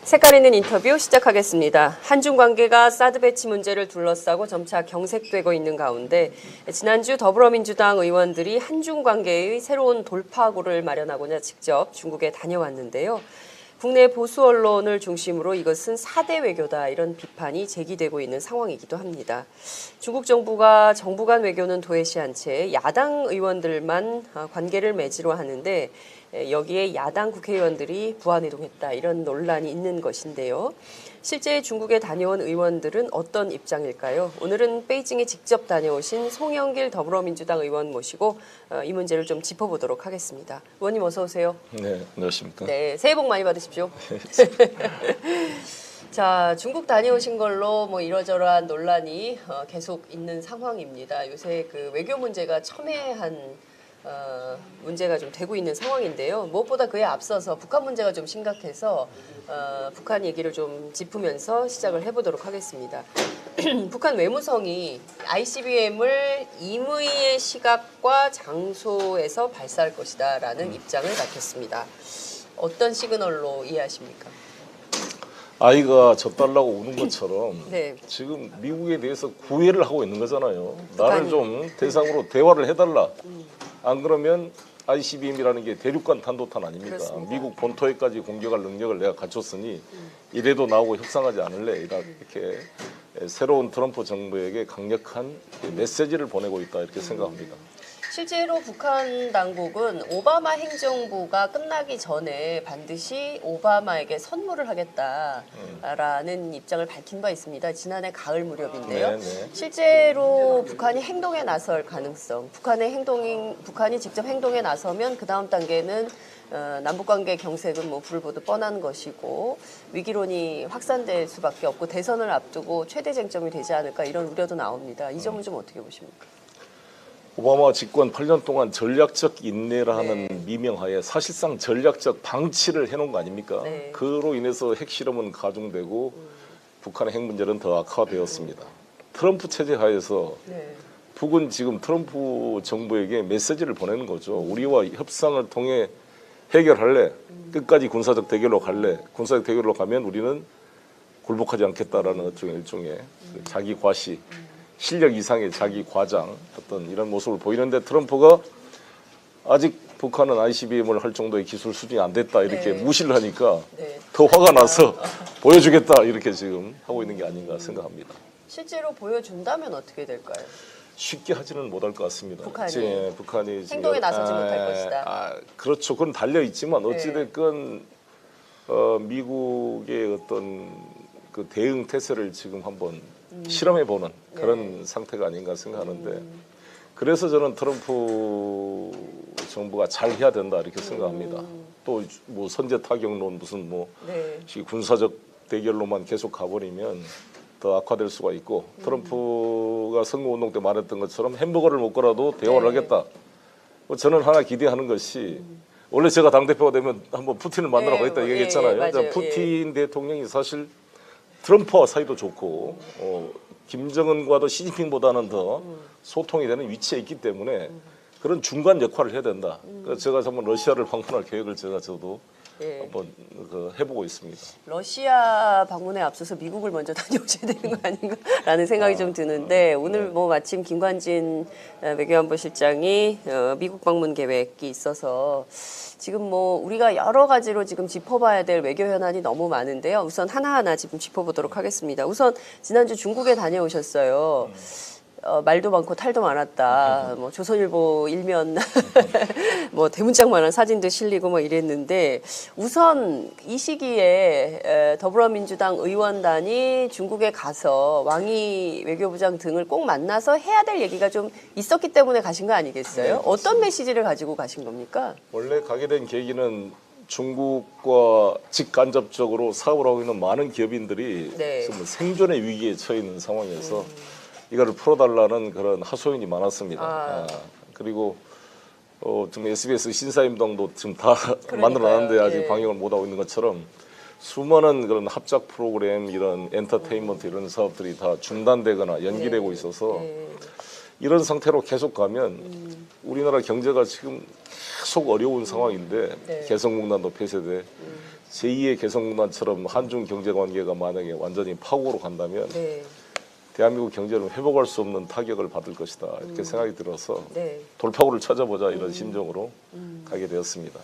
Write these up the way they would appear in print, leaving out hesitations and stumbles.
색깔 있는 인터뷰 시작하겠습니다. 한중 관계가 사드 배치 문제를 둘러싸고 점차 경색되고 있는 가운데 지난주 더불어민주당 의원들이 한중 관계의 새로운 돌파구를 마련하고자 직접 중국에 다녀왔는데요. 국내 보수 언론을 중심으로 이것은 4대 외교다 이런 비판이 제기되고 있는 상황이기도 합니다. 중국 정부가 정부 간 외교는 도외시한 채 야당 의원들만 관계를 맺으려 하는데 여기에 야당 국회의원들이 부안이동했다 이런 논란이 있는 것인데요. 실제 중국에 다녀온 의원들은 어떤 입장일까요? 오늘은 베이징에 직접 다녀오신 송영길 더불어민주당 의원 모시고 이 문제를 좀 짚어보도록 하겠습니다. 의원님 어서 오세요. 네, 안녕하십니까. 네, 새해 복 많이 받으십시오. 자, 중국 다녀오신 걸로 뭐 이러저러한 논란이 계속 있는 상황입니다. 요새 그 외교 문제가 첨예한 문제가 좀 되고 있는 상황인데요. 무엇보다 그에 앞서서 북한 문제가 좀 심각해서 북한 얘기를 좀 짚으면서 시작을 해보도록 하겠습니다. 북한 외무성이 ICBM을 임의의 시각과 장소에서 발사할 것이다라는 입장을 밝혔습니다. 어떤 시그널로 이해하십니까? 아이가 젖달라고 우는 것처럼 네. 지금 미국에 대해서 구애를 하고 있는 거잖아요. 나를 북한이. 좀 대상으로 대화를 해달라. 안 그러면 ICBM이라는 게 대륙간 탄도탄 아닙니까? 그렇습니다. 미국 본토에까지 공격할 능력을 내가 갖췄으니 이래도 나오고 협상하지 않을래. 이렇게 새로운 트럼프 정부에게 강력한 메시지를 보내고 있다 이렇게 생각합니다. 실제로 북한 당국은 오바마 행정부가 끝나기 전에 반드시 오바마에게 선물을 하겠다라는 입장을 밝힌 바 있습니다. 지난해 가을 무렵인데요. 네. 실제로 북한이 행동에 나설 가능성, 북한이 직접 행동에 나서면 그 다음 단계는 남북관계 경색은 뭐 불을 보듯 뻔한 것이고 위기론이 확산될 수밖에 없고 대선을 앞두고 최대 쟁점이 되지 않을까 이런 우려도 나옵니다. 이 점은 좀 어떻게 보십니까? 오바마 집권 8년 동안 전략적 인내라는 미명하에 사실상 전략적 방치를 해놓은 거 아닙니까? 네. 그로 인해서 핵실험은 가중되고 북한의 핵 문제는 더 악화되었습니다. 트럼프 체제 하에서 북은 지금 트럼프 정부에게 메시지를 보내는 거죠. 우리와 협상을 통해 해결할래? 끝까지 군사적 대결로 갈래? 군사적 대결로 가면 우리는 굴복하지 않겠다라는 일종의 자기 과시. 실력 이상의 자기 과장 어떤 이런 모습을 보이는데 트럼프가 아직 북한은 ICBM을 할 정도의 기술 수준이 안 됐다 이렇게 무시를 하니까 더 화가 나서 보여주겠다 이렇게 지금 하고 있는 게 아닌가 생각합니다. 실제로 보여준다면 어떻게 될까요? 쉽게 하지는 못할 것 같습니다. 북한이 행동에 나서지 못할 것이다. 그렇죠. 그건 달려 있지만 어찌됐건 미국의 어떤 그 대응 태세를 지금 한번 실험해보는 그런 상태가 아닌가 생각하는데 그래서 저는 트럼프 정부가 잘 해야 된다 이렇게 생각합니다. 또 뭐 선제 타격론 무슨 뭐 군사적 대결로만 계속 가버리면 더 악화될 수가 있고 트럼프가 선거운동 때 말했던 것처럼 햄버거를 먹고라도 대화를 하겠다. 저는 하나 기대하는 것이 원래 제가 당대표가 되면 한번 푸틴을 만나러 가겠다 얘기했잖아요. 푸틴 대통령이 사실 트럼프와 사이도 좋고 김정은과도 시진핑보다는 더 소통이 되는 위치에 있기 때문에 그런 중간 역할을 해야 된다. 그래서 제가 한번 러시아를 방문할 계획을 저도 한번 해보고 있습니다. 러시아 방문에 앞서서 미국을 먼저 다녀오셔야 되는 거 아닌가라는 생각이 좀 드는데 오늘 뭐 마침 김관진 외교안보 실장이 미국 방문 계획이 있어서 지금 뭐 우리가 여러 가지로 지금 짚어봐야 될 외교 현안이 너무 많은데요. 우선 하나하나 지금 짚어보도록 하겠습니다. 우선 지난주 중국에 다녀오셨어요. 말도 많고 탈도 많았다. 뭐 조선일보 일면 뭐 대문짝만한 사진도 실리고 뭐 이랬는데 우선 이 시기에 더불어민주당 의원단이 중국에 가서 왕이 외교부장 등을 꼭 만나서 해야 될 얘기가 좀 있었기 때문에 가신 거 아니겠어요? 어떤 메시지를 가지고 가신 겁니까? 원래 가게 된 계기는 중국과 직간접적으로 사업을 하고 있는 많은 기업인들이 지금 생존의 위기에 처해 있는 상황에서 이거를 풀어달라는 그런 하소연이 많았습니다. 그리고 지금 SBS 신사임당도 지금 다 만들어놨는데 아직 방영을 못하고 있는 것처럼 수많은 그런 합작 프로그램 이런 엔터테인먼트 이런 사업들이 다 중단되거나 연기되고 있어서 이런 상태로 계속 가면 우리나라 경제가 지금 다소 어려운 상황인데 네. 개성공단도 폐쇄돼 제2의 개성공단처럼 한중 경제 관계가 만약에 완전히 파국으로 간다면 네. 대한민국 경제는 회복할 수 없는 타격을 받을 것이다 이렇게 생각이 들어서 네. 돌파구를 찾아보자 이런 심정으로 가게 되었습니다.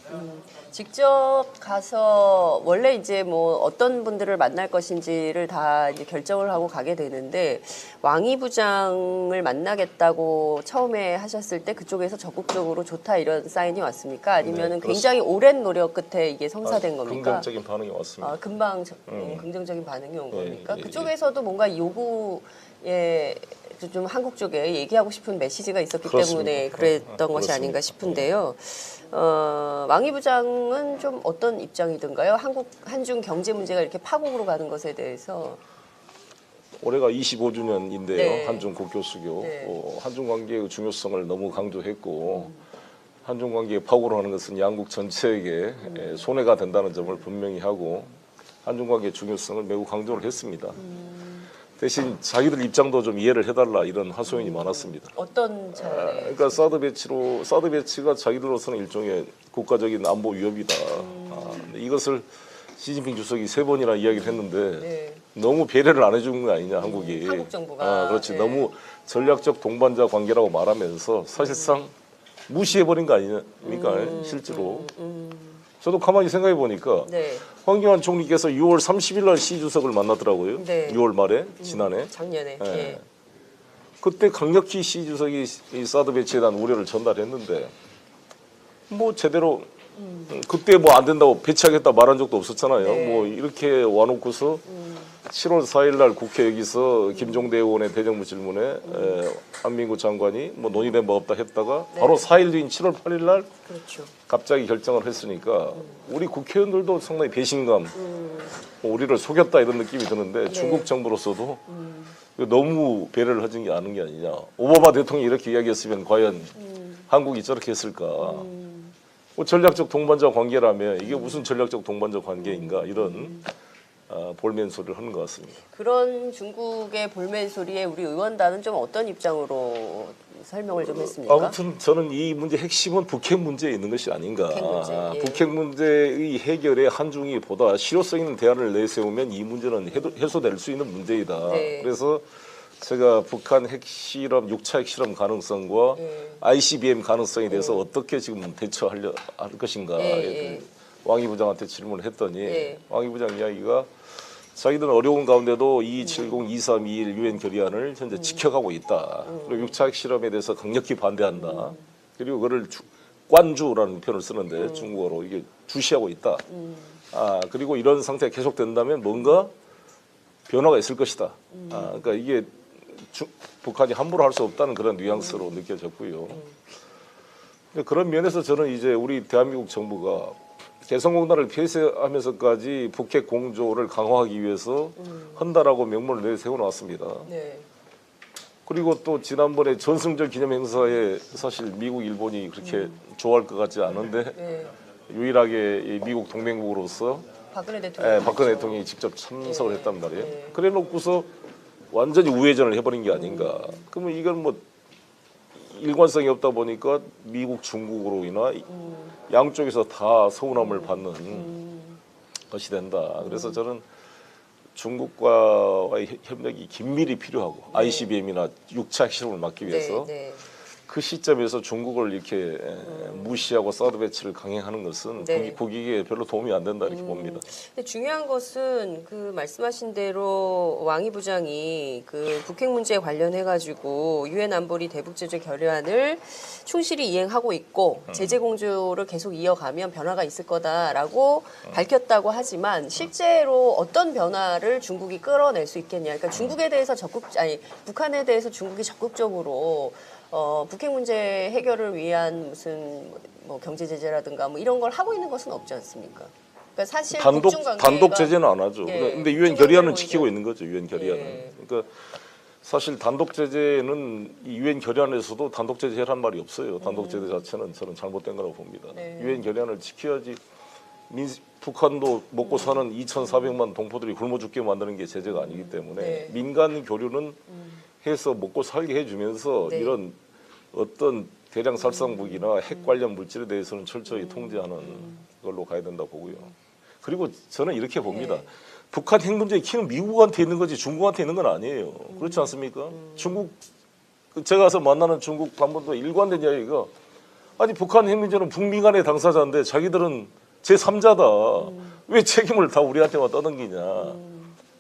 직접 가서 원래 이제 뭐 어떤 분들을 만날 것인지를 다 이제 결정을 하고 가게 되는데 왕이 부장을 만나겠다고 처음에 하셨을 때 그쪽에서 적극적으로 좋다 이런 사인이 왔습니까? 아니면은 네, 굉장히 오랜 노력 끝에 이게 성사된 겁니까? 긍정적인 반응이 왔습니다. 아, 금방 긍정적인 반응이 온 예, 겁니까? 예, 그쪽에서도 뭔가 요구에 좀 한국 쪽에 얘기하고 싶은 메시지가 있었기 그렇습니다. 때문에 그랬던 것이 그렇습니다. 아닌가 싶은데요. 왕이 부장은 좀 어떤 입장이든가요? 한중 경제 문제가 이렇게 파국으로 가는 것에 대해서 올해가 25주년인데요. 네. 한중 국교 수교. 네. 한중 관계의 중요성을 너무 강조했고 한중 관계의 파국으로 하는 것은 양국 전체에게 손해가 된다는 점을 분명히 하고 한중 관계의 중요성을 매우 강조를 했습니다. 대신 자기들 입장도 좀 이해를 해달라 이런 하소연이 많았습니다. 어떤 차원의 그러니까 사드 배치가 자기들로서는 일종의 국가적인 안보 위협이다. 근데 이것을 시진핑 주석이 3번이나 이야기를 했는데 네. 너무 배려를 안 해주는 거 아니냐 한국이. 한국 정부가. 그렇지. 네. 너무 전략적 동반자 관계라고 말하면서 사실상 무시해버린 거 아닙니까 실제로. 저도 가만히 생각해 보니까 네. 황교안 총리께서 6월 30일 날 시 주석을 만났더라고요. 네. 6월 말에 지난해. 작년에 예. 예. 그때 강력히 시 주석이 이 사드 배치에 대한 우려를 전달했는데 뭐 제대로 그때 뭐 안 된다고 배치하겠다 말한 적도 없었잖아요. 네. 뭐 이렇게 와놓고서 7월 4일 날 국회 여기서 김종대 의원의 대정부 질문에 한민구 장관이 뭐 논의된 바 없다 했다가 네. 바로 4일 뒤인 7월 8일 날 그렇죠. 갑자기 결정을 했으니까 우리 국회의원들도 상당히 배신감, 뭐 우리를 속였다 이런 느낌이 드는데 네. 중국 정부로서도 너무 배려를 하는 게 아니냐. 오바마 대통령이 이렇게 이야기했으면 과연 한국이 저렇게 했을까. 뭐 전략적 동반자 관계라면 이게 무슨 전략적 동반자 관계인가 이런 볼멘 소리를 하는 것 같습니다. 그런 중국의 볼멘 소리에 우리 의원단은 좀 어떤 입장으로 설명을 좀 했습니까? 아무튼 저는 이 문제 핵심은 북핵 문제에 있는 것이 아닌가. 북핵 문제, 예. 북핵 문제의 해결에 한중이 보다 실효성 있는 대안을 내세우면 이 문제는 해소될 수 있는 문제이다. 네. 그래서 제가 북한 핵실험, 6차 핵실험 가능성과 ICBM 가능성에 대해서 어떻게 지금 대처할 것인가 왕이 부장한테 질문을 했더니 왕이 부장 이야기가 자기들은 어려운 가운데도 2270, 2321 유엔 결의안을 현재 지켜가고 있다. 그리고 6차 핵실험에 대해서 강력히 반대한다. 그리고 그걸 관주라는 표현을 쓰는데 중국어로 이게 주시하고 있다. 그리고 이런 상태가 계속된다면 뭔가 변화가 있을 것이다. 그러니까 이게 북한이 함부로 할 수 없다는 그런 뉘앙스로 느껴졌고요. 그런 면에서 저는 이제 우리 대한민국 정부가 개성공단을 폐쇄하면서까지 북핵 공조를 강화하기 위해서 한다라고 명분을 내세워놨습니다. 네. 그리고 또 지난번에 전승절 기념 행사에 사실 미국, 일본이 그렇게 좋아할 것 같지 않은데 네. 유일하게 이 미국 동맹국으로서 박근혜 대통령. 박근혜 대통령이 직접 참석을 했단 말이에요. 그래 놓고서 완전히 우회전을 해버린 게 아닌가. 그러면 이건 뭐 일관성이 없다 보니까 미국, 중국으로 인하 양쪽에서 다 서운함을 받는 것이 된다. 그래서 저는 중국과의 협력이 긴밀히 필요하고 ICBM이나 6차 핵실험을 막기 위해서 그 시점에서 중국을 이렇게 무시하고 사드 배치를 강행하는 것은 국익에 별로 도움이 안 된다 이렇게 봅니다. 근데 중요한 것은 그 말씀하신 대로 왕이 부장이 그 북핵 문제에 관련해 가지고 유엔 안보리 대북 제재 결의안을 충실히 이행하고 있고 제재 공조를 계속 이어가면 변화가 있을 거다라고 밝혔다고 하지만 실제로 어떤 변화를 중국이 끌어낼 수 있겠냐? 그러니까 중국에 대해서 북한에 대해서 중국이 적극적으로 북핵 문제 해결을 위한 무슨 뭐 경제 제재라든가 뭐 이런 걸 하고 있는 것은 없지 않습니까? 그러니까 사실 단독 제재는 안 하죠. 예, 근데 유엔 결의안은 지키고 있는 거죠. 유엔 결의안은. 예. 그러니까 사실 단독 제재는 이 유엔 결의안에서도 단독 제재란 말이 없어요. 단독 제재 자체는 저는 잘못된 거라고 봅니다. 유엔 결의안을 지켜야지 북한도 먹고 사는 2,400만 동포들이 굶어 죽게 만드는 게 제재가 아니기 때문에 민간 교류는 해서 먹고 살게 해주면서 이런 어떤 대량 살상 무기나 핵 관련 물질에 대해서는 철저히 통제하는 걸로 가야 된다고 보고요. 그리고 저는 이렇게 봅니다. 네. 북한 핵 문제의 키는 미국한테 있는 거지 중국한테 있는 건 아니에요. 그렇지 않습니까? 중국 제가 가서 만나는 중국 관본도 일관된 이야기가 아니 북한 핵 문제는 북미 간의 당사자인데 자기들은 제3자다. 왜 책임을 다 우리한테만 떠넘기냐.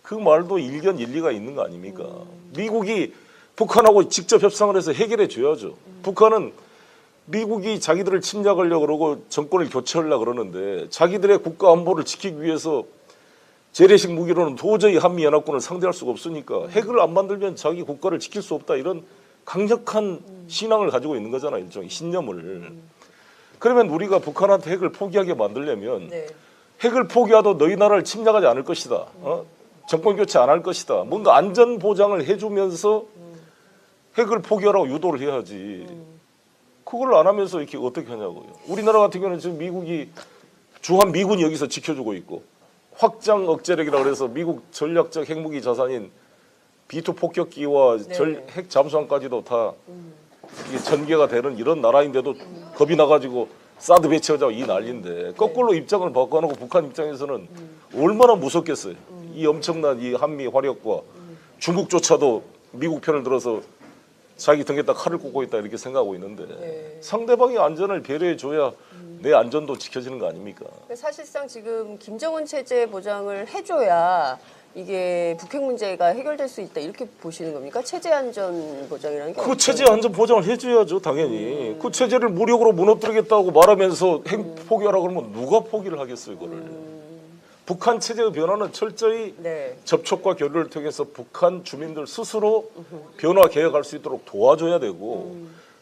그 말도 일견 일리가 있는 거 아닙니까? 미국이 북한하고 직접 협상을 해서 해결해 줘야죠. 북한은 미국이 자기들을 침략하려고 그러고 정권을 교체하려고 그러는데 자기들의 국가 안보를 지키기 위해서 재래식 무기로는 도저히 한미연합군을 상대할 수가 없으니까 핵을 안 만들면 자기 국가를 지킬 수 없다 이런 강력한 신앙을 가지고 있는 거잖아. 일종의 신념을. 그러면 우리가 북한한테 핵을 포기하게 만들려면 네. 핵을 포기하도 너희 나라를 침략하지 않을 것이다. 정권 교체 안 할 것이다. 뭔가 안전 보장을 해주면서 핵을 포기하라고 유도를 해야지. 그걸 안 하면서 이렇게 어떻게 하냐고요. 우리나라 같은 경우는 지금 미국이 주한 미군이 여기서 지켜주고 있고 확장 억제력이라고 해서 미국 전략적 핵무기 자산인 B2 폭격기와 네. 핵 잠수함까지도 다 이게 전개가 되는 이런 나라인데도 겁이 나가지고 사드 배치하자고 이 난리인데 거꾸로 입장을 바꿔놓고 북한 입장에서는 얼마나 무섭겠어요. 이 엄청난 이 한미 화력과 중국조차도 미국 편을 들어서 자기 등에다 칼을 꽂고 있다 이렇게 생각하고 있는데 네. 상대방의 안전을 배려해 줘야 내 안전도 지켜지는 거 아닙니까? 사실상 지금 김정은 체제 보장을 해줘야 이게 북핵 문제가 해결될 수 있다 이렇게 보시는 겁니까? 체제 안전 보장이라는 게 그 체제 안전 보장을 해줘야죠 당연히. 그 체제를 무력으로 무너뜨리겠다고 말하면서 핵 포기하라 그러면 누가 포기를 하겠어요 그거를. 북한 체제의 변화는 철저히 네. 접촉과 교류를 통해서 북한 주민들 스스로 변화 개혁할 수 있도록 도와줘야 되고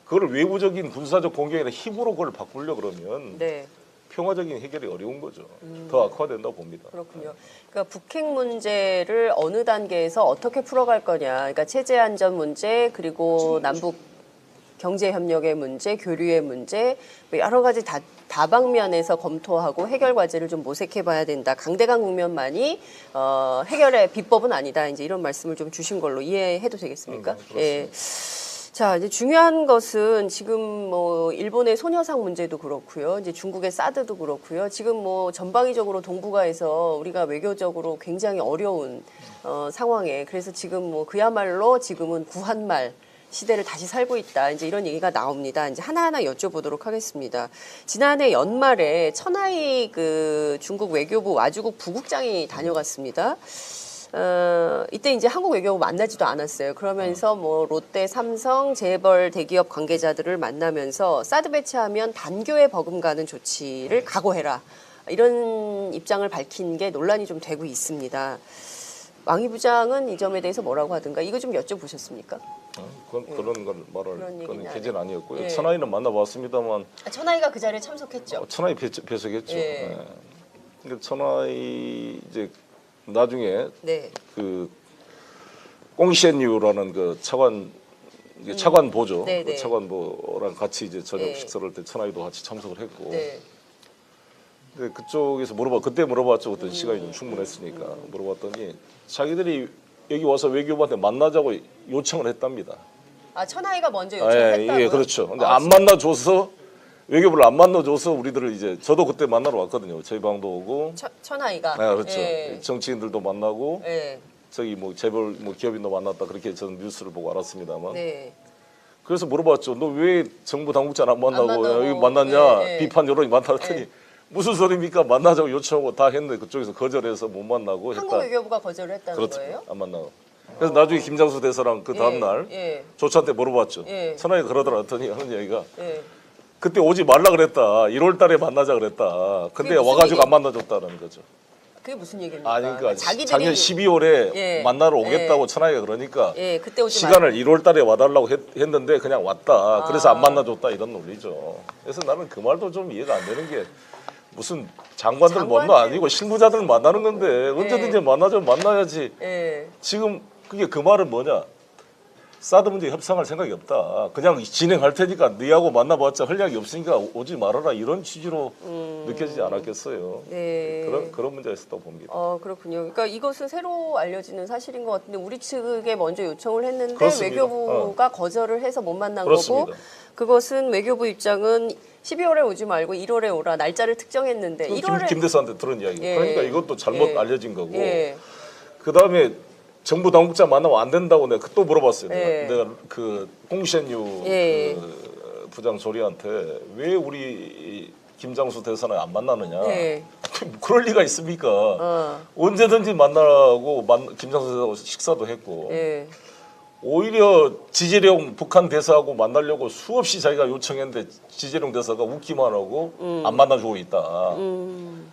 그걸 외부적인 군사적 공격이나 힘으로 그걸 바꾸려고 그러면 네. 평화적인 해결이 어려운 거죠. 더 악화된다고 봅니다. 그렇군요. 그러니까 북핵 문제를 어느 단계에서 어떻게 풀어갈 거냐. 그러니까 체제 안전 문제 그리고 남북 경제 협력의 문제, 교류의 문제 뭐 여러 가지 다방면에서 검토하고 해결 과제를 좀 모색해봐야 된다. 강대강 국면만이 해결의 비법은 아니다. 이제 이런 말씀을 좀 주신 걸로 이해해도 되겠습니까? 예. 자, 이제 중요한 것은 지금 뭐 일본의 소녀상 문제도 그렇고요. 이제 중국의 사드도 그렇고요. 지금 뭐 전방위적으로 동북아에서 우리가 외교적으로 굉장히 어려운 상황에 그래서 지금 뭐 그야말로 지금은 구한말 시대를 다시 살고 있다. 이제 이런 얘기가 나옵니다. 이제 하나하나 여쭤보도록 하겠습니다. 지난해 연말에 천하이 그 중국 외교부 와주국 부국장이 다녀갔습니다. 이때 이제 한국 외교부 만나지도 않았어요. 그러면서 뭐 롯데, 삼성, 재벌 대기업 관계자들을 만나면서 사드 배치하면 단교에 버금가는 조치를 각오해라. 이런 입장을 밝힌 게 논란이 좀 되고 있습니다. 왕이 부장은 이 점에 대해서 뭐라고 하든가 이거 좀 여쭤보셨습니까? 그런 걸 말할 그런 그런 얘기는 계제는 아니었고요. 예. 천하이는 만나봤습니다만 천하이가 그 자리에 참석했죠. 천하이 배석했죠. 예. 예. 근데 천하이 이제 나중에 네. 그 꽁시엔유라는 그 차관 이게 차관보죠. 네, 그 네. 차관보랑 같이 이제 저녁 네. 식사를 할 때 천하이도 같이 참석을 했고. 네. 근데 그쪽에서 그때 물어봤죠. 그때 시간이 좀 충분했으니까 물어봤더니 자기들이 여기 와서 외교부한테 만나자고 요청을 했답니다. 아, 천하이가 먼저 요청했다고요? 예, 그렇죠. 근데 아, 안 만나줘서 외교부를 안 만나줘서 우리들을 이제 저도 그때 만나러 왔거든요. 저희 방도 오고. 천하이가. 네, 그렇죠. 예. 정치인들도 만나고 예. 저기 뭐 재벌 뭐 기업인도 만났다 그렇게 저는 뉴스를 보고 알았습니다만. 네. 그래서 물어봤죠. 너 왜 정부 당국자는 안 만나고 만나고. 여기 만났냐? 예, 예. 비판 여론이 많다더니 예. 무슨 소리입니까? 만나자고 요청하고 다 했는데 그쪽에서 거절해서 못 만나고 했다. 한국 외교부가 거절을 했다는 그렇죠. 거예요? 안 만나고. 그래서 나중에 김장수 대사랑 그 다음 날 예. 조차한테 물어봤죠. 예. 천하이가 그러더라 했더니 하는 얘기가 예. 그때 오지 말라 그랬다. 1월 달에 만나자 그랬다. 근데 그게 무슨 와가지고 얘기? 안 만나줬다는 거죠. 그게 무슨 얘기입니까? 아니 그러니까 자기들이 작년 12월에 예. 만나러 오겠다고 천하이가 그러니까 예, 그때 오지 시간을 1월 달에 와달라고 했는데 그냥 왔다. 그래서 아. 안 만나줬다 이런 논리죠. 그래서 나는 그 말도 좀 이해가 안 되는 게 무슨 장관들 만나 아니고 실무자들 만나는 건데 언제든지 만나자면 만나야지. 예. 지금 그게 그 말은 뭐냐? 사드 문제 협상할 생각이 없다. 그냥 진행할 테니까 너하고 만나봤자 할 얘기 없으니까 오지 말아라 이런 취지로 느껴지지 않았겠어요. 네. 그런 문제가 있었다고 봅니다. 그렇군요. 그러니까 이것은 새로 알려지는 사실인 것 같은데 우리 측에 먼저 요청을 했는데 그렇습니다. 외교부가 거절을 해서 못 만난 그렇습니다. 거고 그것은 외교부 입장은 12월에 오지 말고 1월에 오라 날짜를 특정했는데 1월에 김 대사한테 들은 이야기. 예. 그러니까 이것도 잘못 예. 알려진 거고. 예. 그 다음에 정부 당국자 만나면 안 된다고 내가 또 물어봤어요. 예. 내가 그 홍시엔유 예. 그 부장 조리한테 왜 우리 김장수 대사는 안 만나느냐. 예. 그럴 리가 있습니까? 언제든지 만나고 김장수 대사하고 식사도 했고. 예. 오히려 지재룡 북한 대사하고 만나려고 수없이 자기가 요청했는데 지재룡 대사가 웃기만 하고 안 만나주고 있다.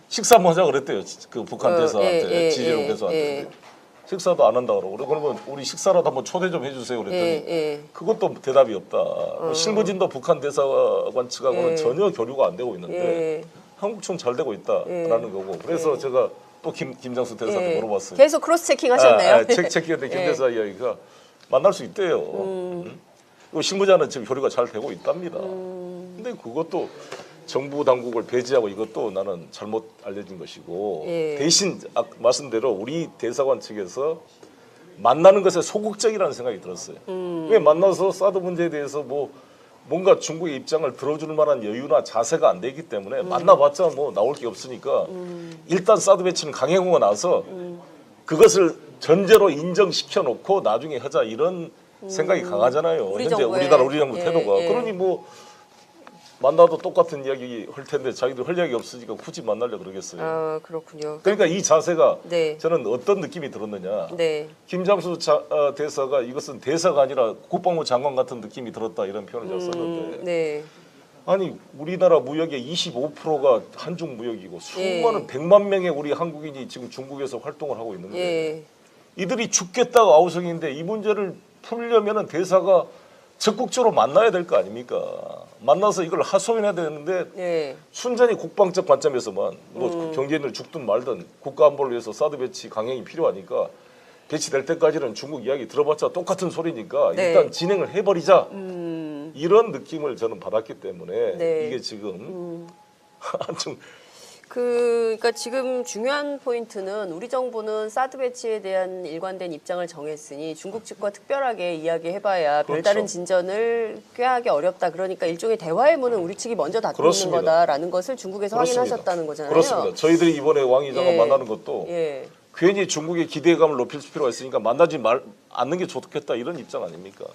식사 한번 하자 그랬대요. 그 북한 대사한테 지재룡 대사한테. 식사도 안 한다 그러고 그러면 우리 식사라도 한번 초대 좀 해주세요 그랬더니 그것도 대답이 없다. 실무진도 북한 대사관 측하고는 전혀 교류가 안 되고 있는데 한국처럼 잘 되고 있다라는 거고 그래서 제가 또 김장수 대사한테 물어봤어요. 계속 크로스 체킹 하셨네요. 체크했는데 김 대사 이야기가 만날 수 있대요. 그 실무자는 지금 교류가 잘 되고 있답니다. 근데 그것도 정부 당국을 배제하고 이것도 나는 잘못 알려진 것이고 대신 말씀대로 우리 대사관 측에서 만나는 것에 소극적이라는 생각이 들었어요. 왜 만나서 사드 문제에 대해서 뭔가 중국의 입장을 들어줄 만한 여유나 자세가 안 되기 때문에 만나봤자 뭐 나올 게 없으니까 일단 사드 배치는 강행하고 나서 그것을 전제로 인정시켜 놓고 나중에 하자 이런 생각이 강하잖아요. 현재 우리나라 우리 정부 태도가. 그러니 만나도 똑같은 이야기 할 텐데 자기들 할 이야기 없으니까 굳이 만나려 그러겠어요. 아 그렇군요. 그러니까 이 자세가 저는 어떤 느낌이 들었느냐. 김장수 대사가 이것은 대사가 아니라 국방부 장관 같은 느낌이 들었다 이런 표현을 썼는데 아니 우리나라 무역의 25%가 한중 무역이고 수많은 100만 명의 우리 한국인이 지금 중국에서 활동을 하고 있는데 이들이 죽겠다고 아우성인데 이 문제를 풀려면은 대사가 적극적으로 만나야 될 거 아닙니까? 만나서 이걸 하소연해야 되는데 순전히 국방적 관점에서만 경제인을 죽든 말든 국가 안보를 위해서 사드 배치 강행이 필요하니까 배치될 때까지는 중국 이야기 들어봤자 똑같은 소리니까 일단 진행을 해버리자 이런 느낌을 저는 받았기 때문에 이게 지금 한층 그러니까 지금 중요한 포인트는 우리 정부는 사드 배치에 대한 일관된 입장을 정했으니 중국 측과 특별하게 이야기해봐야 별다른 진전을 꾀하기 어렵다. 그러니까 일종의 대화의 문은 우리 측이 먼저 닫고 있는 거다라는 것을 중국에서 확인하셨다는 거잖아요. 그렇습니다. 저희들이 이번에 왕 의장과 만나는 것도 괜히 중국의 기대감을 높일 필요가 있으니까 만나지 않는 게 좋겠다 이런 입장 아닙니까?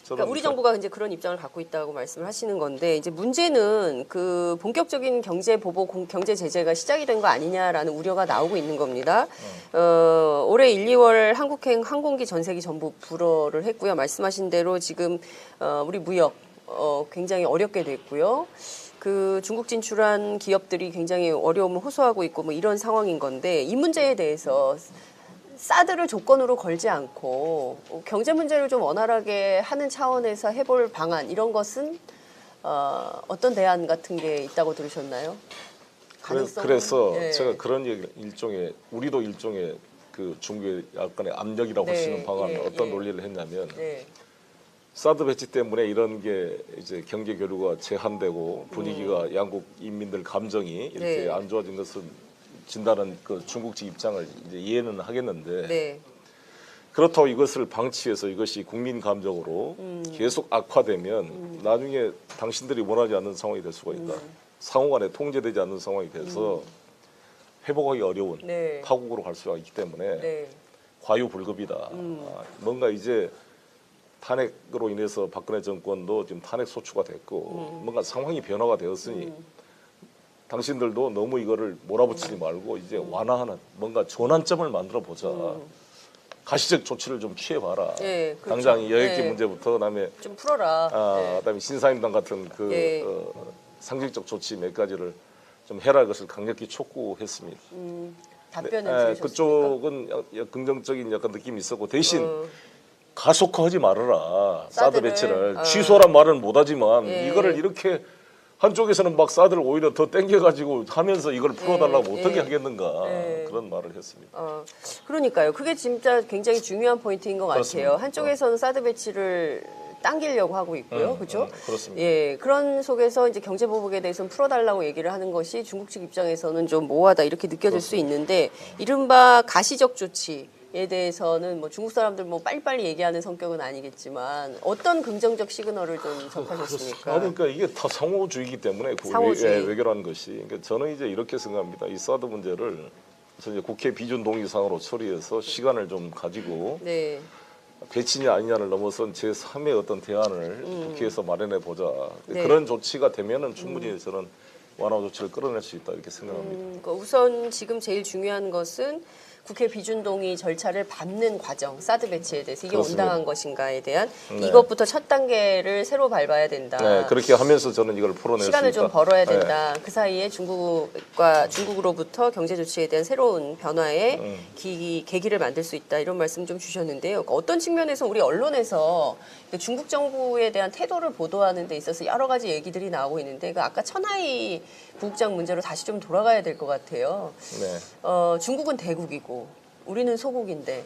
그러니까 우리 정부가 이제 그런 입장을 갖고 있다고 말씀을 하시는 건데 이제 문제는 그 본격적인 경제 보복, 경제 제재가 시작이 된 거 아니냐라는 우려가 나오고 있는 겁니다. 올해 1, 2월 한국행 항공기 전세기 전부 불허를 했고요. 말씀하신 대로 지금 우리 무역 굉장히 어렵게 됐고요. 그 중국 진출한 기업들이 굉장히 어려움을 호소하고 있고 뭐 이런 상황인 건데 이 문제에 대해서 사드를 조건으로 걸지 않고 경제 문제를 좀 원활하게 하는 차원에서 해볼 방안 이런 것은 어떤 대안 같은 게 있다고 들으셨나요? 그래서 제가 그런 얘기 일종의 우리도 일종의 그 중국의 약간의 압력이라고 할 수 있는 방안 어떤 논리를 했냐면 사드 배치 때문에 이런 게 이제 경제 교류가 제한되고 분위기가 양국 인민들 감정이 이렇게 안 좋아진 것은 진다는 그 중국 측 입장을 이제 이해는 하겠는데 그렇다고 이것을 방치해서 이것이 국민 감정으로 계속 악화되면 나중에 당신들이 원하지 않는 상황이 될 수가 있다. 상호간에 통제되지 않는 상황이 돼서 회복하기 어려운 파국으로 갈 수가 있기 때문에 과유불급이다. 뭔가 이제 탄핵으로 인해서 박근혜 정권도 지금 탄핵 소추가 됐고 뭔가 상황이 변화가 되었으니 당신들도 너무 이거를 몰아붙이지 말고 이제 완화하는 뭔가 전환점을 만들어 보자. 가시적 조치를 좀 취해봐라. 그렇죠. 당장 여객기 문제부터 그다음에 좀 풀어라. 그다음에 신사임당 같은 그 상징적 조치 몇 가지를 좀 해라 것을 강력히 촉구했습니다. 답변은 들으셨습니까? 그쪽은 긍정적인 약간 느낌이 있었고 대신 가속화하지 말아라. 사드 배치를 취소란 말은 못하지만 이거를 이렇게 한쪽에서는 막 사드를 오히려 더 땡겨가지고 하면서 이걸 풀어달라고 어떻게 하겠는가 그런 말을 했습니다. 그러니까요. 그게 진짜 굉장히 중요한 포인트인 것 그렇습니다. 같아요. 한쪽에서는 사드 배치를 당기려고 하고 있고요. 그렇죠? 그렇습니다. 그런 속에서 이제 경제 보복에 대해서는 풀어달라고 얘기를 하는 것이 중국 측 입장에서는 좀 모호하다 이렇게 느껴질 수 있는데 이른바 가시적 조치 대해서는 뭐 중국 사람들 뭐 빨리빨리 얘기하는 성격은 아니겠지만 어떤 긍정적 시그널을 좀 접하셨습니까? 그러니까 이게 다 상호주의이기 때문에 상호주의. 외교라는 것이. 그러니까 저는 이제 이렇게 생각합니다. 이 사드 문제를 이제 국회 비준 동의사항으로 처리해서 시간을 좀 가지고 네. 배치냐 아니냐를 넘어선 제3의 어떤 대안을 국회에서 마련해 보자. 네. 그런 조치가 되면은 충분히 저는 완화 조치를 끌어낼 수 있다 이렇게 생각합니다. 그러니까 우선 지금 제일 중요한 것은 국회 비준동의 절차를 밟는 과정, 사드 배치에 대해서 이게 그렇습니다. 온당한 것인가에 대한 네. 이것부터 첫 단계를 새로 밟아야 된다. 네, 그렇게 하면서 저는 이걸 풀어낼 수 있다. 시간을 좀 벌어야 네. 된다. 그 사이에 중국으로부터 경제 조치에 대한 새로운 변화의 계기를 만들 수 있다. 이런 말씀 좀 주셨는데요. 그러니까 어떤 측면에서 우리 언론에서 중국 정부에 대한 태도를 보도하는 데 있어서 여러 가지 얘기들이 나오고 있는데 그 아까 천하이 부국장 문제로 다시 좀 돌아가야 될 것 같아요. 네. 중국은 대국이고 우리는 소국인데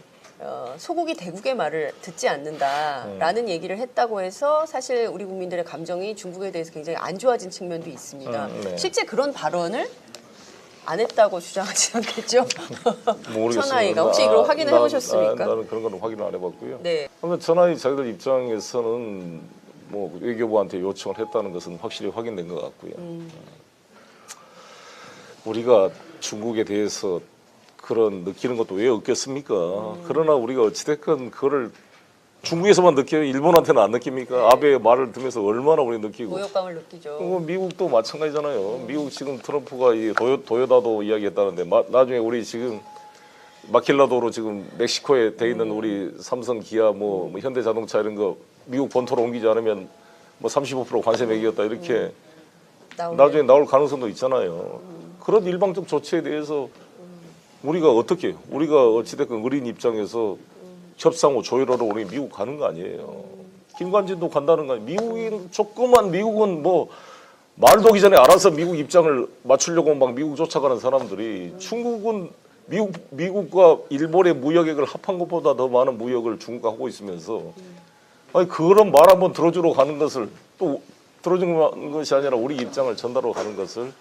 소국이 대국의 말을 듣지 않는다라는 얘기를 했다고 해서 사실 우리 국민들의 감정이 중국에 대해서 굉장히 안 좋아진 측면도 있습니다. 네. 실제 그런 발언을 안 했다고 주장하지 않겠죠? 모르겠어요. 천하이가 혹시 이걸 확인을 해보셨습니까? 나는 그런 건 확인을 안 해봤고요. 네. 그러면 천하이 자기들 입장에서는 뭐 외교부한테 요청을 했다는 것은 확실히 확인된 것 같고요. 우리가 중국에 대해서 그런 느끼는 것도 왜 없겠습니까? 그러나 우리가 어찌됐건 그거를 중국에서만 느껴요. 일본한테는 안 느낍니까? 아베의 말을 들으면서 얼마나 우리 느끼고. 모욕감을 느끼죠. 미국도 마찬가지잖아요. 미국 지금 트럼프가 이 도요다도 이야기했다는데 나중에 우리 지금 마킬라도로 지금 멕시코에 돼 있는 우리 삼성, 기아, 뭐 현대자동차 이런 거 미국 본토로 옮기지 않으면 뭐 35% 관세 매기겠다 이렇게 나중에 나올 가능성도 있잖아요. 그런 일방적 조치에 대해서 우리가 어떻게 해요? 우리가 어찌됐건 어린 입장에서 협상호 조율하러 우리 미국 가는 거 아니에요. 김관진도 간다는 거 아니에요. 미국은 뭐 말도 오기 전에 알아서 미국 입장을 맞추려고 막 미국 쫓아가는 사람들이 중국은 미국과 일본의 무역액을 합한 것보다 더 많은 무역을 중국과 하고 있으면서 아니 그런 말 한번 들어주러 가는 것을 또 들어주는 것이 아니라 우리 입장을 전달하러 가는 것을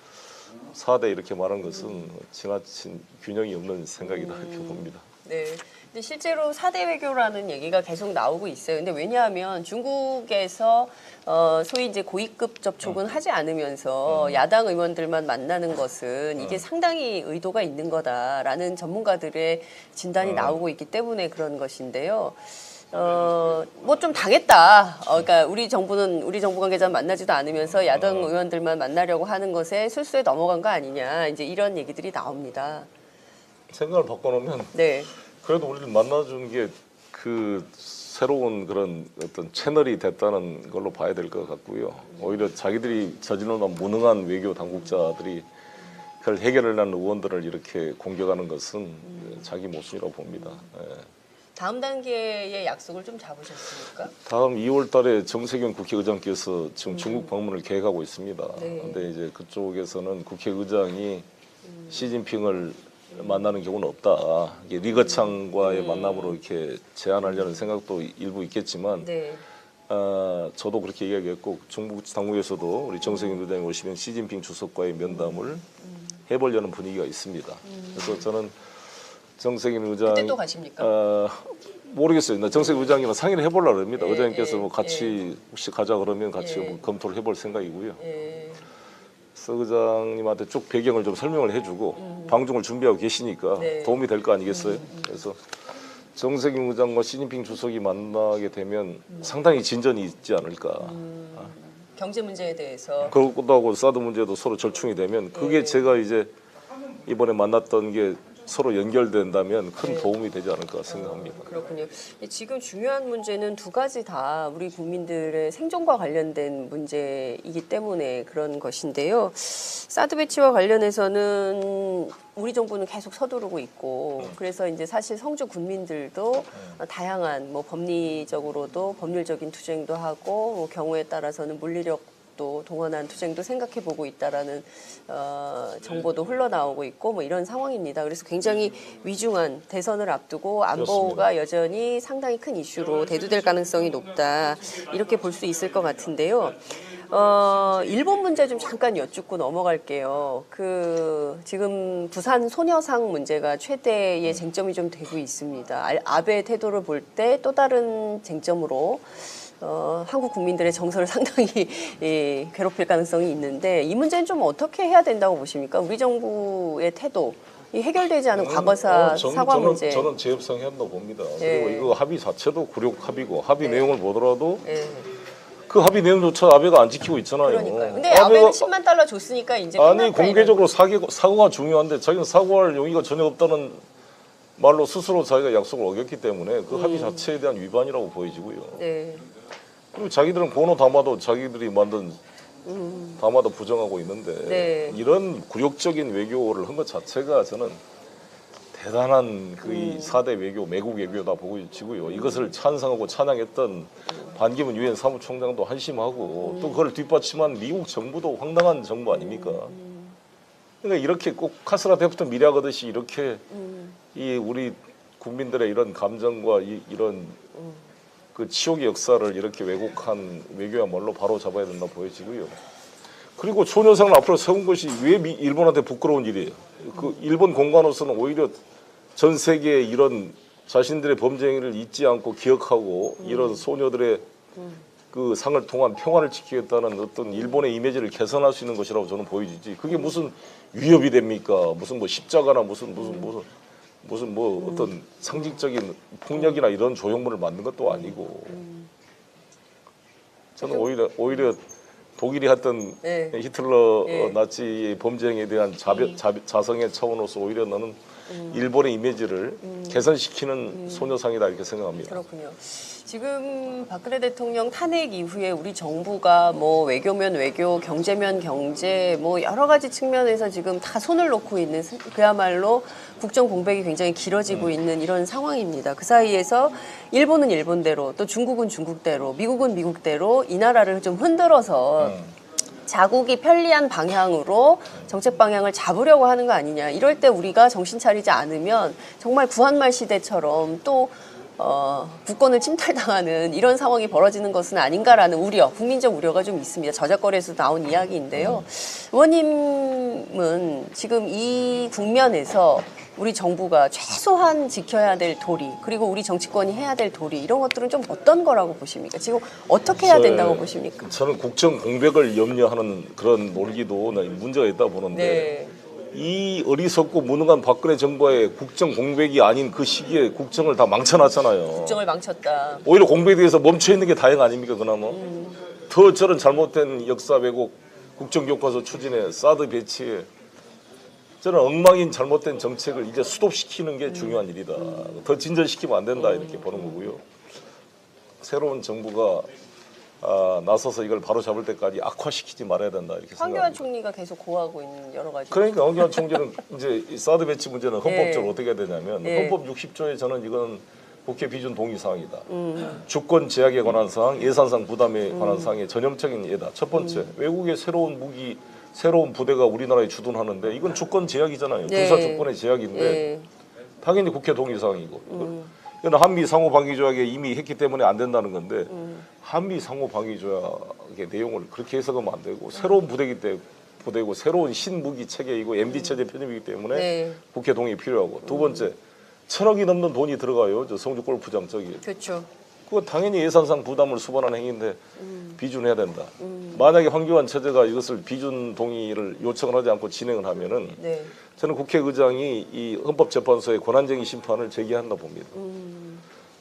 4대 이렇게 말한 것은 지나친 균형이 없는 생각이다 이렇게 봅니다. 네. 근데 실제로 4대 외교라는 얘기가 계속 나오고 있어요. 근데 왜냐하면 중국에서 소위 이제 고위급 접촉은 하지 않으면서 야당 의원들만 만나는 것은 이게 상당히 의도가 있는 거다라는 전문가들의 진단이 나오고 있기 때문에 그런 것인데요. 뭐 좀 당했다. 그러니까 우리 정부 관계자 만나지도 않으면서 야당 의원들만 만나려고 하는 것에 술수에 넘어간 거 아니냐. 이제 이런 얘기들이 나옵니다. 생각을 바꿔놓으면 네. 그래도 우리를 만나준 게 그 새로운 그런 어떤 채널이 됐다는 걸로 봐야 될 것 같고요. 오히려 자기들이 저질러놓은 무능한 외교 당국자들이 그걸 해결하려는 의원들을 이렇게 공격하는 것은 자기 모순이라고 봅니다. 예. 다음 단계의 약속을 좀 잡으셨습니까? 다음 2월 달에 정세균 국회의장께서 지금 중국 방문을 계획하고 있습니다. 네. 그런데 이제 그쪽에서는 국회의장이 시진핑을 만나는 경우는 없다. 이게 리거창과의 만남으로 이렇게 제안하려는 생각도 일부 있겠지만 네. 저도 그렇게 이야기했고 중국 당국에서도 우리 정세균 의장이 오시면 시진핑 주석과의 면담을 해보려는 분위기가 있습니다. 그래서 저는 정세균 의장 그때 또 가십니까? 모르겠어요. 나 정세균 의장님과 상의를 해보려고 합니다. 예, 의장님께서 예, 뭐 같이 혹시 가자 그러면 같이 예. 뭐 검토를 해볼 생각이고요. 예. 서 의장님한테 쭉 배경을 좀 설명을 해주고 방중을 준비하고 계시니까 네. 도움이 될 거 아니겠어요? 그래서 정세균 의장과 시진핑 주석이 만나게 되면 상당히 진전이 있지 않을까. 경제 문제에 대해서 그것도 하고 사드 문제도 서로 절충이 되면 그게 제가 이제 이번에 만났던 게 서로 연결된다면 큰 도움이 되지 않을까 생각합니다. 그렇군요. 지금 중요한 문제는 두 가지 다 우리 국민들의 생존과 관련된 문제이기 때문에 그런 것인데요. 사드 배치와 관련해서는 우리 정부는 계속 서두르고 있고 그래서 이제 사실 성주 군민들도 다양한 뭐 법리적으로도 법률적인 투쟁도 하고 뭐 경우에 따라서는 물리력 또 동원한 투쟁도 생각해 보고 있다라는 정보도 흘러나오고 있고 뭐 이런 상황입니다. 그래서 굉장히 위중한 대선을 앞두고 안보가 여전히 상당히 큰 이슈로 대두될 가능성이 높다 이렇게 볼 수 있을 것 같은데요. 일본 문제 좀 잠깐 여쭙고 넘어갈게요. 지금 부산 소녀상 문제가 최대의 쟁점이 좀 되고 있습니다. 아베의 태도를 볼 때 또 다른 쟁점으로 한국 국민들의 정서를 상당히 괴롭힐 가능성이 있는데 이 문제는 좀 어떻게 해야 된다고 보십니까? 우리 정부의 태도, 이 해결되지 않은 과거사 사과 문제. 저는 재협상해야 한다고 봅니다. 예. 그리고 이거 합의 자체도 굴욕 합의고 합의 내용을 보더라도 예. 그 합의 내용조차 아베가 안 지키고 있잖아요. 그러니까요. 근데 아베는 10만 달러 줬으니까 이제 아니 끝났다, 공개적으로 사과가 중요한데 자기는 사과할 용의가 전혀 없다는 말로 스스로 자기가 약속을 어겼기 때문에 그 합의 자체에 대한 위반이라고 보여지고요. 네. 그리고 자기들은 고노 다마도 자기들이 만든 다마도 부정하고 있는데 네. 이런 굴욕적인 외교를 한 것 자체가 저는 대단한 그 이 4대 외교, 매국 외교다 보여지고요. 이것을 찬성하고 찬양했던 반기문 유엔 사무총장도 한심하고 또 그걸 뒷받침한 미국 정부도 황당한 정부 아닙니까? 그러니까 이렇게 꼭 카스라 때부터 미래하듯이 이렇게 이 우리 국민들의 이런 감정과 이런 그 치욕의 역사를 이렇게 왜곡한 외교야말로 바로 잡아야 된다 보여지고요. 그리고 소녀상을 앞으로 세운 것이 왜 일본한테 부끄러운 일이에요. 그 일본 공관으로서는 오히려 전 세계에 이런 자신들의 범죄 행위를 잊지 않고 기억하고 이런 소녀들의 그 상을 통한 평화를 지키겠다는 어떤 일본의 이미지를 개선할 수 있는 것이라고 저는 보여지지. 그게 무슨 위협이 됩니까? 무슨 뭐 십자가나 무슨 뭐 어떤 상징적인 폭력이나 이런 조형물을 만든 것도 아니고. 저는 오히려 독일이 했던 네. 히틀러 네. 나치의 범죄 행위에 대한 자성의 차원으로서 오히려 나는 일본의 이미지를 개선시키는 소녀상이다 이렇게 생각합니다. 그렇군요. 지금 박근혜 대통령 탄핵 이후에 우리 정부가 뭐 외교면 외교, 경제면 경제, 뭐 여러 가지 측면에서 지금 다 손을 놓고 있는 그야말로 국정 공백이 굉장히 길어지고 있는 이런 상황입니다. 그 사이에서 일본은 일본대로, 또 중국은 중국대로, 미국은 미국대로 이 나라를 좀 흔들어서 자국이 편리한 방향으로 정책 방향을 잡으려고 하는 거 아니냐. 이럴 때 우리가 정신 차리지 않으면 정말 구한말 시대처럼 또 국권을 침탈당하는 이런 상황이 벌어지는 것은 아닌가라는 우려, 국민적 우려가 좀 있습니다. 저작거리에서 나온 이야기인데요. 의원님은 지금 이 국면에서 우리 정부가 최소한 지켜야 될 도리, 그리고 우리 정치권이 해야 될 도리, 이런 것들은 좀 어떤 거라고 보십니까? 지금 어떻게 해야 된다고 보십니까? 저는 국정 공백을 염려하는 그런 논리도 문제가 있다고 보는데 네. 이 어리석고 무능한 박근혜 정부의 국정 공백이 아닌 그 시기에 국정을 다 망쳐놨잖아요. 국정을 망쳤다. 오히려 공백에 대해서 멈춰 있는 게 다행 아닙니까 그나마? 더 저런 잘못된 역사 왜곡, 국정교과서 추진에 사드 배치에 저는 엉망인 잘못된 정책을 이제 수독시키는 게 중요한 일이다. 더 진전시키면 안 된다 이렇게 보는 거고요. 새로운 정부가 나서서 이걸 바로 잡을 때까지 악화시키지 말아야 된다 이렇게 황교안 생각합니다. 총리가 계속 고하고 있는 여러 가지. 그러니까 황교안 총재는 이제 이 사드 배치 문제는 헌법적으로 네. 어떻게 해야 되냐면 네. 헌법 60조에 저는 이건 국회 비준 동의 사항이다. 주권 제약에 관한 사항, 예산상 부담에 관한 사항의 전형적인 예다. 첫 번째, 외국의 새로운 무기, 새로운 부대가 우리나라에 주둔하는데 이건 주권 제약이잖아요. 네. 군사 주권의 제약인데 네. 당연히 국회 동의 사항이고. 이건 한미 상호 방위 조약에 이미 했기 때문에 안 된다는 건데 한미 상호 방위 조약의 내용을 그렇게 해석하면 안 되고 새로운 부대고 새로운 신무기 체계이고 MD 체제 편입이기 때문에 네. 국회 동의 필요하고. 두 번째, 1,000억이 넘는 돈이 들어가요. 저 성주 골프장 저기. 그렇죠. 그거 당연히 예산상 부담을 수반하는 행위인데 비준해야 된다. 만약에 황교안 처제가 이것을 비준 동의를 요청을 하지 않고 진행을 하면은 네. 저는 국회의장이 이 헌법재판소의 권한쟁의 심판을 제기한다 봅니다.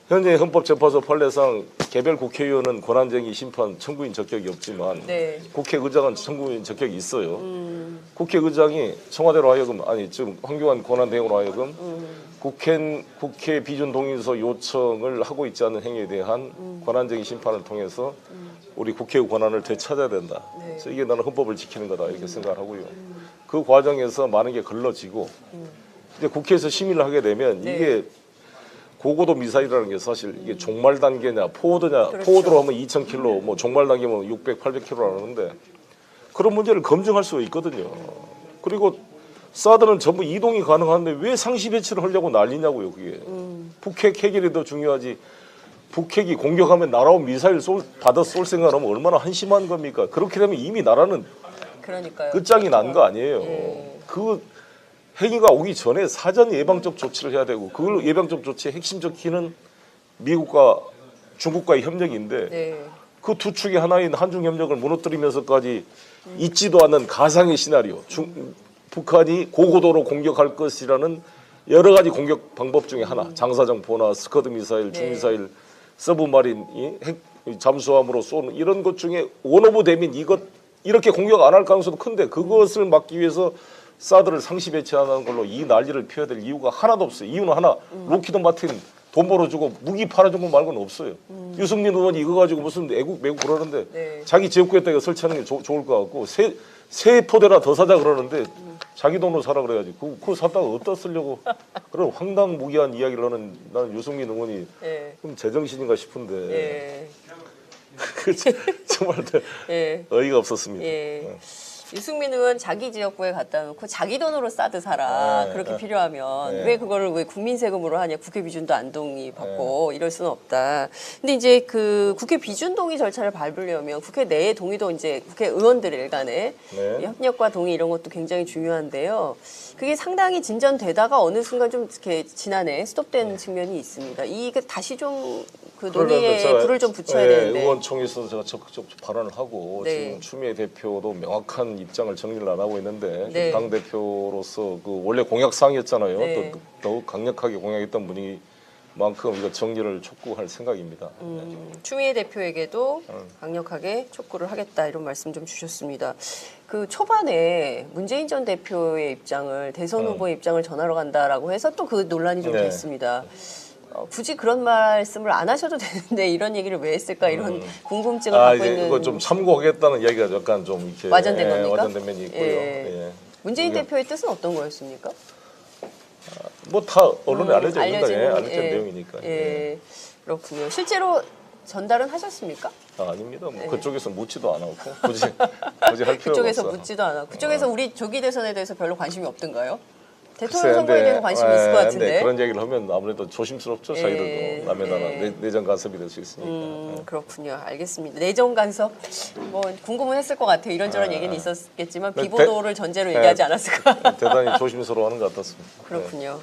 현재 헌법재판소 판례상 개별 국회의원은 권한쟁의 심판 청구인 적격이 없지만 네. 국회의장은 청구인 적격이 있어요. 국회의장이 청와대로 하여금 지금 황교안 권한대행으로 하여금 국회 비준 동의서 요청을 하고 있지 않은 행위에 대한 권한쟁의 심판을 통해서 우리 국회의 권한을 되찾아야 된다. 네. 그래서 이게 나는 헌법을 지키는 거다 이렇게 생각을 하고요. 그 과정에서 많은 게 걸러지고 이제 국회에서 심의를 하게 되면 네. 이게 고고도 미사일이라는 게 사실 이게 종말 단계냐 포워드냐 그렇죠. 포워드로 하면 2,000km 뭐 종말 단계면 600, 800km라는데 그런 문제를 검증할 수가 있거든요. 그리고 사드는 전부 이동이 가능한데 왜 상시 배치를 하려고 난리냐고요 그게. 북핵 해결이 더 중요하지 북핵이 공격하면 날아온 미사일 받아 쏠 생각하면 얼마나 한심한 겁니까? 그렇게 되면 이미 나라는 그러니까요. 끝장이 난 거 아니에요. 예. 그 핵이가 오기 전에 사전 예방적 조치를 해야 되고 그걸 예방적 조치의 핵심적 키는 미국과 중국과의 협력인데 네. 그 두 축의 하나인 한중 협력을 무너뜨리면서까지 있지도 않는 가상의 시나리오. 북한이 고고도로 공격할 것이라는 여러 가지 공격 방법 중에 하나. 장사정포나 스커드 미사일, 중미사일, 서브마린, 핵 잠수함으로 쏘는 이런 것 중에 원 오브 데민 이렇게 공격 안 할 가능성도 큰데 그것을 막기 위해서 사드를 상시 배치하는 걸로 이 난리를 피워야 될 이유가 하나도 없어요. 이유는 하나. 로키드 마틴 돈 벌어주고 무기 팔아준 거 말고는 없어요. 유승민 의원이 이거 가지고 무슨 매국 그러는데 네. 자기 지역구에다 이거 설치하는 게 좋을 것 같고 세 포대나 더 사자 그러는데 자기 돈으로 사라 그래야지. 그거 샀다가 어디다 쓰려고 그런 황당무계한 이야기를 하는 나는 유승민 의원이 예. 좀 제정신인가 싶은데 예. 정말 예. 어이가 없었습니다. 예. 유승민 의원 자기 지역구에 갖다 놓고 자기 돈으로 사드 사라. 네, 그렇게 네. 필요하면 네. 왜 그거를 왜 국민 세금으로 하냐. 국회 비준도 안 동의받고 이럴 수는 없다. 근데 이제 그 국회 비준 동의 절차를 밟으려면 국회 내의 동의도 이제 국회의원들 간의 네. 협력과 동의 이런 것도 굉장히 중요한데요. 그게 상당히 진전되다가 어느 순간 좀 이렇게 지난해 스톱된 측면이 있습니다. 이게 다시 좀 그 논의에 불을 좀 붙여야 되는데. 의원총회에서 제가 적극적 발언을 하고 네. 지금 추미애 대표도 명확한 입장을 정리를 안 하고 있는데 네. 당 대표로서 그 원래 공약 사항이었잖아요. 네. 또 더욱 강력하게 공약했던 분이만큼 이거 정리를 촉구할 생각입니다. 추미애 대표에게도 강력하게 촉구를 하겠다 이런 말씀 좀 주셨습니다. 그 초반에 문재인 전 대표의 입장을 대선 후보의 입장을 전하러 간다라고 해서 또 그 논란이 좀 네. 됐습니다. 굳이 그런 말씀을 안 하셔도 되는데 이런 얘기를 왜 했을까 이런 궁금증을 갖고 이제 있는. 이거 좀 참고하겠다는 이야기가 약간 좀 이렇게 와전된 겁니까? 와전된 면이 있고요. 예. 예. 문재인 이게 대표의 뜻은 어떤 거였습니까? 뭐 다 언론에 알려져 있는 알려진, 거예요. 알려진 내용이니까. 예. 그렇군요. 실제로 전달은 하셨습니까? 아닙니다. 뭐 그쪽에서 묻지도 않았고 굳이 할 필요가 그쪽에서 없어. 묻지도 않았고 그쪽에서 우리 조기 대선에 대해서 별로 관심이 없던가요? 글쎄, 대통령 선거에 대해서 관심이 있을 것 같은데. 근데 그런 얘기를 하면 아무래도 조심스럽죠. 예, 자기들도 남의 나라 예. 내정 간섭이 될 수 있으니까. 그렇군요. 알겠습니다. 내정 간섭 뭐 궁금은 했을 것 같아요. 이런저런 얘기는 있었겠지만 네, 비보도를 전제로 얘기하지 않았을까. 대단히 조심스러워하는 것 같았습니다. 그렇군요.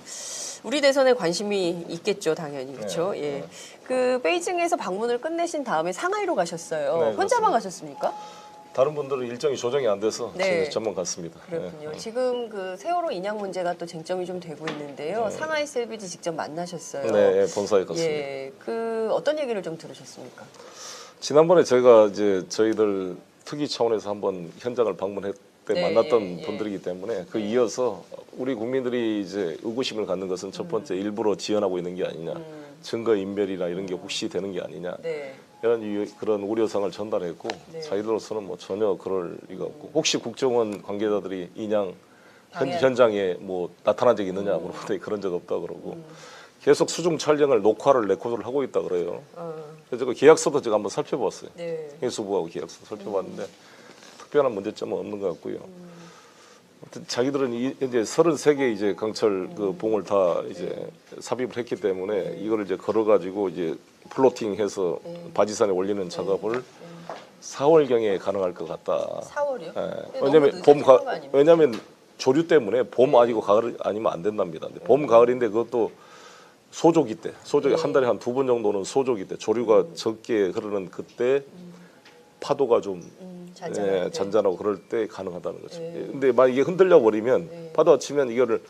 우리 대선에 관심이 있겠죠, 당연히 그렇죠. 네, 예. 그 베이징에서 방문을 끝내신 다음에 상하이로 가셨어요. 네, 혼자만 그렇습니다. 가셨습니까? 다른 분들은 일정이 조정이 안 돼서 네. 저만 갔습니다. 그렇군요. 네. 지금 그 세월호 인양 문제가 또 쟁점이 좀 되고 있는데요. 상하이 셀비지 직접 만나셨어요. 네, 본사에 갔습니다. 예, 그 어떤 얘기를 좀 들으셨습니까? 지난번에 저희가 이제 저희들 특위 차원에서 한번 현장을 방문했 때 네, 만났던 예. 분들이기 때문에 그 이어서 우리 국민들이 이제 의구심을 갖는 것은 첫 번째 일부러 지연하고 있는 게 아니냐, 증거 인멸이나 이런 게 혹시 되는 게 아니냐. 네. 그런 우려사항을 전달했고 네. 자기들로서는 뭐 전혀 그럴 리가 없고 혹시 국정원 관계자들이 인양 방해할- 현장에 뭐 나타난 적이 있느냐 물어보더니 그런 적 없다 그러고 계속 수중 촬영을 녹화를 레코드를 하고 있다 그래요. 그래서 그 계약서도 제가 한번 살펴봤어요. 네. 해수부하고 계약서 살펴봤는데 특별한 문제점은 없는 것 같고요. 아무튼 자기들은 이제 33개 이제 강철 그 봉을 다 이제 삽입을 했기 때문에 이거를 이제 걸어가지고 이제 플로팅해서 바지산에 올리는 작업을 4월경에 가능할 것 같다. 4월이요? 예. 왜냐면 조류 때문에 봄 아니고 가을 아니면 안 된답니다. 근데 봄 가을인데 그것도 소조기 때, 소조기 한 달에 한 2번 정도는 소조기 때 조류가 적게 흐르는 그때 파도가 좀 잔잔할 때. 잔잔하고 그럴 때 가능하다는 거죠. 네. 근데 만약 이게 흔들려 버리면 파도가 치면 이거를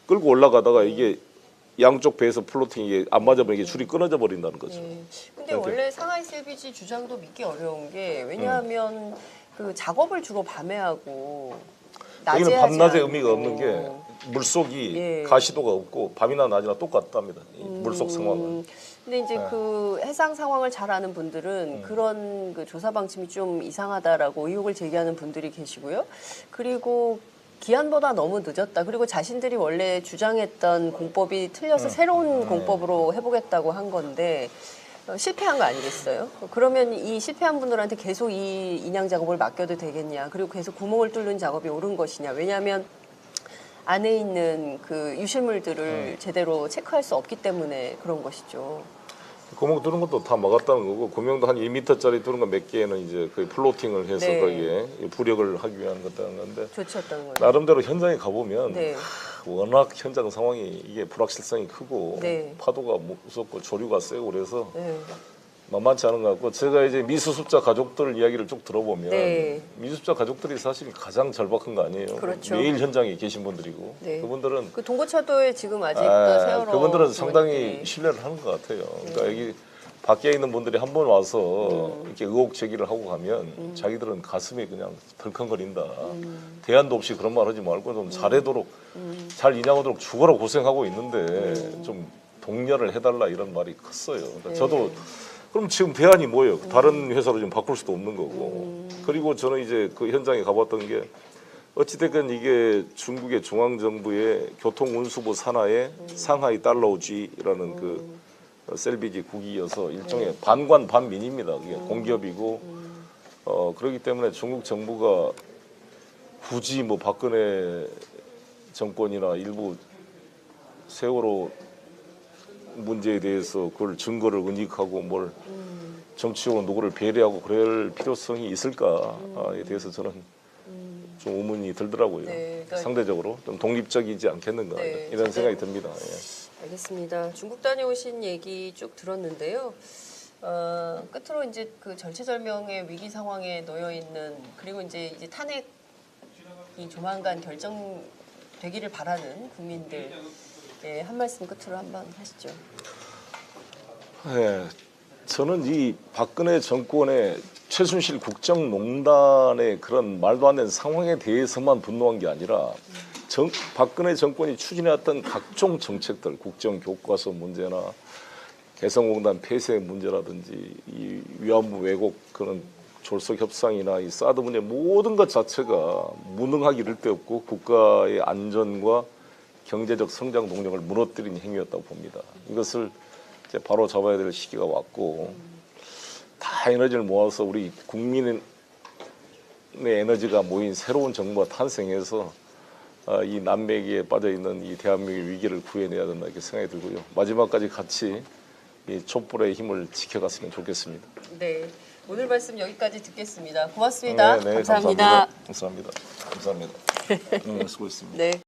끌고 올라가다가 이게 양쪽 배에서 플로팅이 이게 안 맞아버리면 이게 줄이 끊어져 버린다는 거죠. 근데 이렇게. 원래 상하이 셀비지 주장도 믿기 어려운 게 왜냐하면 그 작업을 주로 밤에 하고 낮에 여기는 하지 밤낮의 않고. 의미가 없는 게 물속이 예. 가시도가 없고 밤이나 낮이나 똑같답니다. 이 물속 상황은. 근데 이제 그 해상 상황을 잘 아는 분들은 그런 그 조사 방침이 좀 이상하다라고 의혹을 제기하는 분들이 계시고요. 그리고 기한보다 너무 늦었다. 그리고 자신들이 원래 주장했던 공법이 틀려서 새로운 공법으로 해보겠다고 한 건데 실패한 거 아니겠어요? 그러면 이 실패한 분들한테 계속 이 인양 작업을 맡겨도 되겠냐? 그리고 계속 구멍을 뚫는 작업이 옳은 것이냐? 왜냐하면 안에 있는 그 유실물들을 제대로 체크할 수 없기 때문에 그런 것이죠. 구멍 뚫은 것도 다 막았다는 거고 구멍도 한 2m짜리 뚫은 거 몇 개는 이제 거의 플로팅을 해서 네. 거기에 부력을 하기 위한 것다는 건데 조치했다는 거예요. 나름대로 현장에 가보면 네. 워낙 현장 상황이 이게 불확실성이 크고 네. 파도가 무섭고 조류가 세고 그래서 네. 만만치 않은 것 같고 제가 이제 미수습자 가족들 이야기를 쭉 들어보면 네. 미수습자 가족들이 사실 가장 절박한 거 아니에요. 그렇죠. 매일 현장에 계신 분들이고 네. 그분들은 그 동고차도에 지금 아직도 세월호 그분들은 상당히 부모님들이. 신뢰를 하는 것 같아요. 그러니까 여기 밖에 있는 분들이 한 번 와서 이렇게 의혹 제기를 하고 가면 자기들은 가슴이 그냥 덜컹거린다. 대안도 없이 그런 말 하지 말고 좀 잘하도록 잘 인양하도록 죽어라 고생하고 있는데 좀 독려를 해달라 이런 말이 컸어요. 그러니까 네. 저도 그럼 지금 대안이 뭐예요? 다른 회사로 좀 바꿀 수도 없는 거고. 그리고 저는 이제 그 현장에 가봤던 게 어찌됐건 이게 중국의 중앙정부의 교통운수부 산하의 상하이 달러우지라는 그 셀비지 국이어서 일종의 반관 반민입니다. 그게 공기업이고 그렇기 때문에 중국 정부가 굳이 뭐 박근혜 정권이나 일부 세월호 문제에 대해서 그걸 증거를 은닉하고 뭘 정치적으로 누구를 배려하고 그럴 필요성이 있을까에 대해서 저는 좀 의문이 들더라고요. 네, 그러니까 상대적으로 좀 독립적이지 않겠는가 네, 이런 생각이 듭니다. 예. 알겠습니다. 중국 다녀오신 얘기 쭉 들었는데요. 끝으로 이제 그 절체절명의 위기 상황에 놓여 있는 그리고 이제 탄핵이 조만간 결정되기를 바라는 국민들 한 말씀 끝으로 한번 하시죠. 네, 저는 이 박근혜 정권의 최순실 국정농단의 그런 말도 안 되는 상황에 대해서만 분노한 게 아니라 박근혜 정권이 추진해왔던 각종 정책들, 국정교과서 문제나 개성공단 폐쇄 문제라든지 이 위안부 왜곡 그런 졸속 협상이나 이 사드 문제 모든 것 자체가 무능하기 이를 데 없고 국가의 안전과 경제적 성장 동력을 무너뜨린 행위였다고 봅니다. 이것을 이제 바로 잡아야 될 시기가 왔고 다 에너지를 모아서 우리 국민의 에너지가 모인 새로운 정부가 탄생해서 이 난매기에 빠져 있는 이 대한민국의 위기를 구해내야 된다 이렇게 생각이 들고요. 마지막까지 같이 이 촛불의 힘을 지켜갔으면 좋겠습니다. 네, 오늘 말씀 여기까지 듣겠습니다. 고맙습니다. 네, 감사합니다. 감사합니다. 수고했습니다. 네.